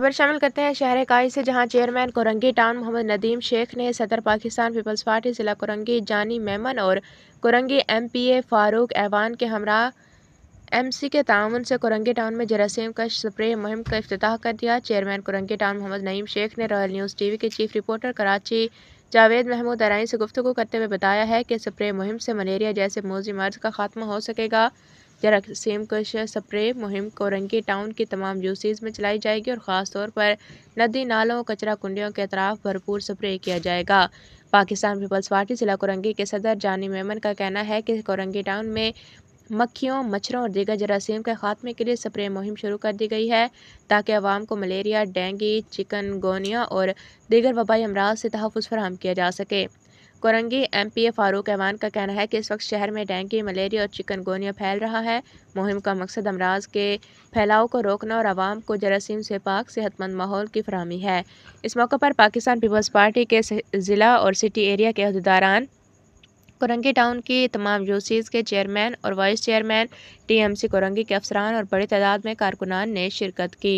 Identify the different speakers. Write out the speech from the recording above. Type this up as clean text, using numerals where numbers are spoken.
Speaker 1: खबर शामिल करते हैं शहर काई से, जहां चेयरमैन कोरंगी टाउन मोहम्मद नदीम शेख ने सदर पाकिस्तान पीपल्स पार्टी जिला कोरंगी जानी मेमन और कोरंगी एमपीए फारूक ऐवान के हमरा एमसी के ताउन से कोरंगी टाउन में जरासीम का स्प्रे मुहिम का इफ्तिताह कर दिया। चेयरमैन कोरंगी टाउन मोहम्मद नईम शेख ने रॉयल न्यूज़ टीवी के चीफ रिपोर्टर कराची जावेद महमूद अराई से गुफ्तगू करते हुए बताया है कि स्प्रे मुहिम से मलेरिया जैसे मोजी मर्ज का खात्मा हो सकेगा। जरासीम कश स्प्रे मुहिम कोरंगी टाउन की तमाम यूसीज में चलाई जाएगी और ख़ास तौर पर नदी नालों कचरा कुंडियों के अतराफ भरपूर स्प्रे किया जाएगा। पाकिस्तान पीपल्स पार्टी जिला कोरंगी के सदर जानी मेमन का कहना है कि कोरंगी टाउन में मक्खियों, मच्छरों और दीगर जरासीम के खात्मे के लिए स्प्रे मुहिम शुरू कर दी गई है ताकि अवाम को मलेरिया, डेंगू, चिकनगोनिया और दीगर वबाई अमराज से तहफ़्फ़ुज़ फराहम किया जा सके। कोरंगी एमपीए फारूक ऐवान का कहना है कि इस वक्त शहर में डेंगू, मलेरिया और चिकनगोनिया फैल रहा है। मुहिम का मकसद अमराज के फैलाव को रोकना और आवाम को जरासीम से पाक सेहतमंद माहौल की फराहमी है। इस मौके पर पाकिस्तान पीपल्स पार्टी के ज़िला और सिटी एरिया के अहदेदारान, कोरंगी टाउन की तमाम यूसीज के चेयरमैन और वाइस चेयरमैन, टीएमसी कोरंगी के अफसरान और बड़ी तादाद में कारकुनान ने शिरकत की।